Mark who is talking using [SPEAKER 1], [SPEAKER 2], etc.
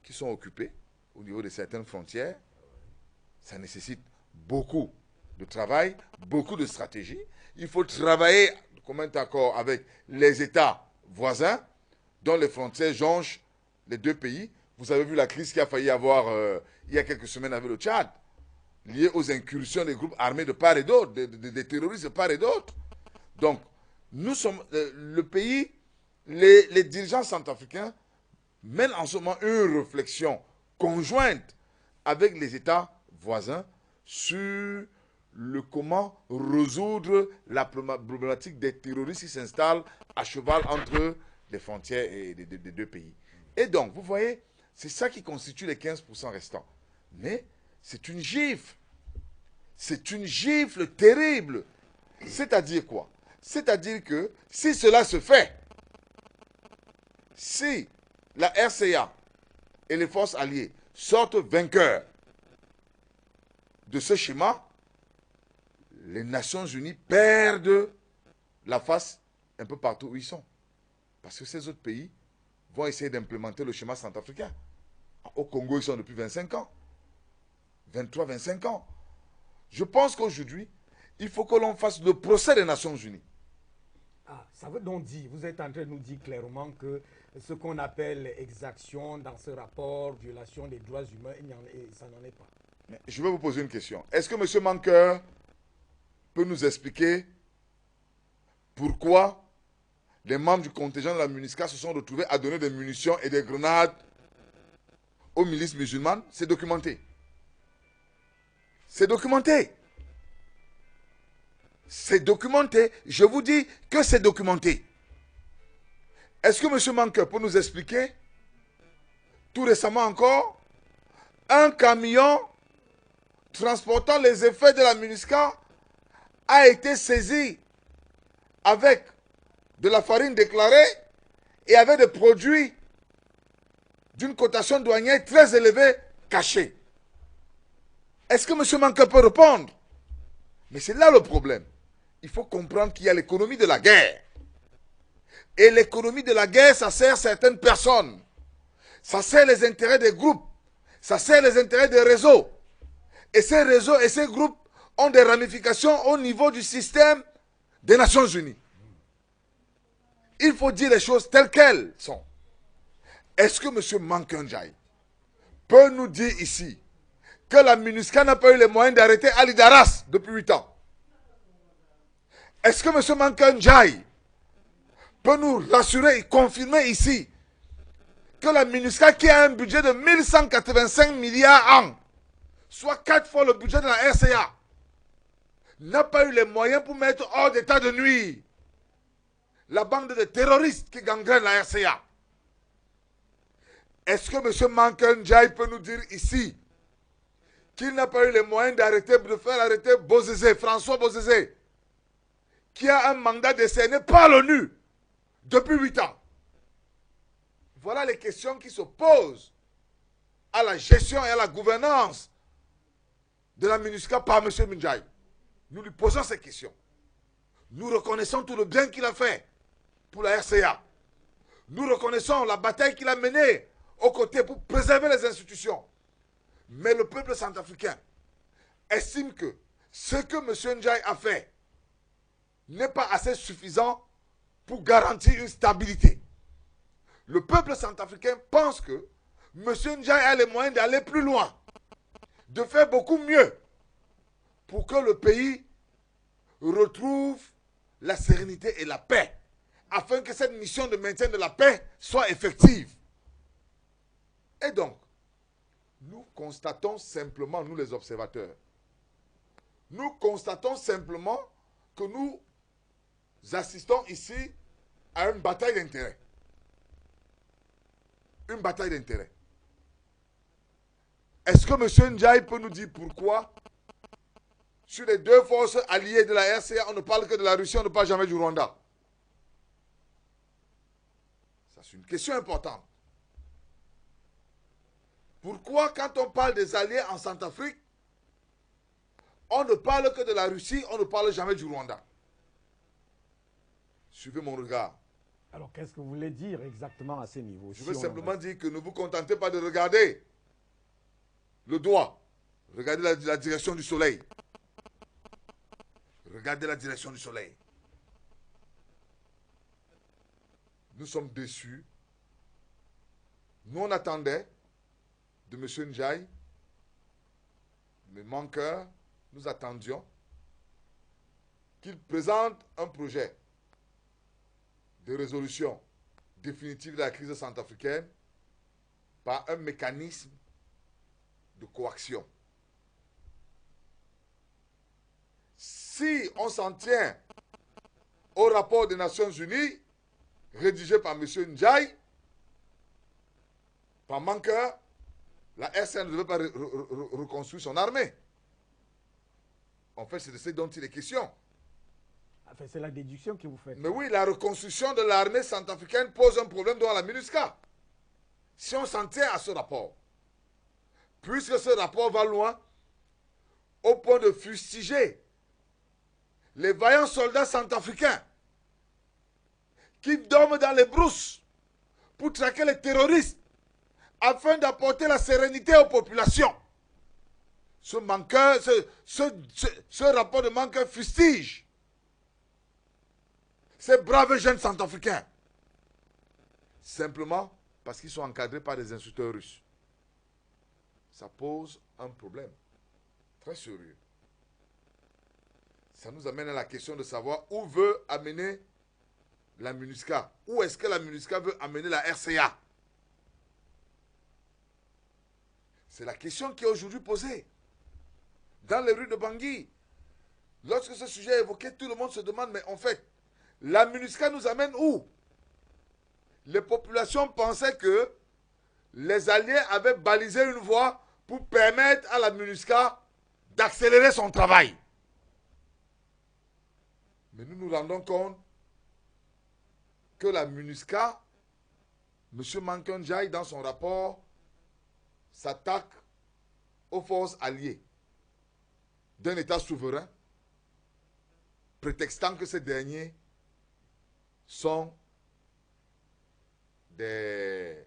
[SPEAKER 1] qui sont occupés au niveau de certaines frontières. Ça nécessite beaucoup de travail, beaucoup de stratégie. Il faut travailler comme un accord avec les États voisins dont les frontières jonchent les deux pays. Vous avez vu la crise qu'il a failli avoir il y a quelques semaines avec le Tchad, liée aux incursions des groupes armés de part et d'autre, des terroristes de part et d'autre. Donc, nous sommes le pays, les dirigeants centrafricains mènent en ce moment une réflexion conjointe avec les États voisins sur le comment résoudre la problématique des terroristes qui s'installent à cheval entre les frontières des deux pays. Et donc, vous voyez, c'est ça qui constitue les 15% restants. Mais c'est une gifle. C'est une gifle terrible. C'est-à-dire quoi? C'est-à-dire que si cela se fait, si la RCA et les forces alliées sortent vainqueurs de ce schéma, les Nations Unies perdent la face un peu partout où ils sont. Parce que ces autres pays vont essayer d'implémenter le schéma centrafricain. Au Congo, ils sont depuis 25 ans. 23, 25 ans. Je pense qu'aujourd'hui, il faut que l'on fasse le procès des Nations Unies.
[SPEAKER 2] Ah, ça veut donc dire, vous êtes en train de nous dire clairement que ce qu'on appelle exaction dans ce rapport, violation des droits humains, ça n'en est pas.
[SPEAKER 1] Mais je vais vous poser une question. Est-ce que M. Mankeur peut nous expliquer pourquoi les membres du contingent de la MINUSCA se sont retrouvés à donner des munitions et des grenades aux milices musulmanes? C'est documenté. C'est documenté. C'est documenté. Je vous dis que c'est documenté. Est-ce que M. Mankeur peut nous expliquer, tout récemment encore, un camion transportant les effets de la MINUSCA a été saisi avec de la farine déclarée et avec des produits d'une cotation douanière très élevée cachés? Est-ce que M. Mankeur peut répondre? Mais c'est là le problème. Il faut comprendre qu'il y a l'économie de la guerre. Et l'économie de la guerre, ça sert certaines personnes. Ça sert les intérêts des groupes. Ça sert les intérêts des réseaux. Et ces réseaux et ces groupes ont des ramifications au niveau du système des Nations Unies. Il faut dire les choses telles qu'elles sont. Est-ce que M. Mankeur Ndiaye peut nous dire ici que la MINUSCA n'a pas eu les moyens d'arrêter Ali Daras depuis 8 ans? Est-ce que M. Mankeur Ndiaye peut nous rassurer et confirmer ici que la MINUSCA, qui a un budget de 1185 milliards an, soit 4 fois le budget de la RCA, n'a pas eu les moyens pour mettre hors d'état de nuire la bande de terroristes qui gangrène la RCA? Est-ce que M. Mankeur Ndiaye peut nous dire ici qu'il n'a pas eu les moyens de faire arrêter Bozizé, François Bozizé, qui a un mandat décerné par l'ONU depuis 8 ans? Voilà les questions qui se posent à la gestion et à la gouvernance de la MINUSCA par M. Ndiaye. Nous lui posons ces questions. Nous reconnaissons tout le bien qu'il a fait pour la RCA. Nous reconnaissons la bataille qu'il a menée aux côtés pour préserver les institutions. Mais le peuple centrafricain estime que ce que M. Ndiaye a fait n'est pas assez suffisant pour garantir une stabilité. Le peuple centrafricain pense que M. Ndiaye a les moyens d'aller plus loin, de faire beaucoup mieux pour que le pays retrouve la sérénité et la paix, afin que cette mission de maintien de la paix soit effective. Et donc, nous constatons simplement, nous les observateurs, nous constatons simplement que nous assistons ici à une bataille d'intérêts. Une bataille d'intérêts. Est-ce que M. Ndiaye peut nous dire pourquoi, sur les deux forces alliées de la RCA, on ne parle que de la Russie, on ne parle jamais du Rwanda? Ça, c'est une question importante. Pourquoi, quand on parle des alliés en Centrafrique, on ne parle que de la Russie, on ne parle jamais du Rwanda? Suivez mon regard.
[SPEAKER 2] Alors, qu'est-ce que vous voulez dire exactement à ce niveau?
[SPEAKER 1] Je veux simplement dire que ne vous contentez pas de regarder le doigt. Regardez la direction du soleil. Regardez la direction du soleil. Nous sommes déçus. Nous, on attendait de M. Ndiaye, le manqueur, nous attendions qu'il présente un projet de résolution définitive de la crise centrafricaine par un mécanisme de coaction. Si on s'en tient au rapport des Nations Unies, rédigé par M. Ndiaye, par manqueur, la RCA ne devait pas reconstruire son armée. En fait, c'est de ce dont il est question.
[SPEAKER 2] Enfin, c'est la déduction que vous faites.
[SPEAKER 1] Mais oui, la reconstruction de l'armée centrafricaine pose un problème devant la MINUSCA. Si on s'en tient à ce rapport, puisque ce rapport va loin, au point de fustiger les vaillants soldats centrafricains qui dorment dans les brousses pour traquer les terroristes afin d'apporter la sérénité aux populations. Ce rapport de manqueur fustige ces braves jeunes centrafricains. Simplement parce qu'ils sont encadrés par des instructeurs russes. Ça pose un problème très sérieux. Ça nous amène à la question de savoir où veut amener la MINUSCA. Où est-ce que la MINUSCA veut amener la RCA? C'est la question qui est aujourd'hui posée. Dans les rues de Bangui, lorsque ce sujet est évoqué, tout le monde se demande, mais en fait, la MINUSCA nous amène où? Les populations pensaient que les Alliés avaient balisé une voie pour permettre à la MINUSCA d'accélérer son travail. Mais nous nous rendons compte que la MINUSCA, M. Manqueur Ndiaye, dans son rapport, s'attaque aux forces alliées d'un État souverain, prétextant que ces derniers sont des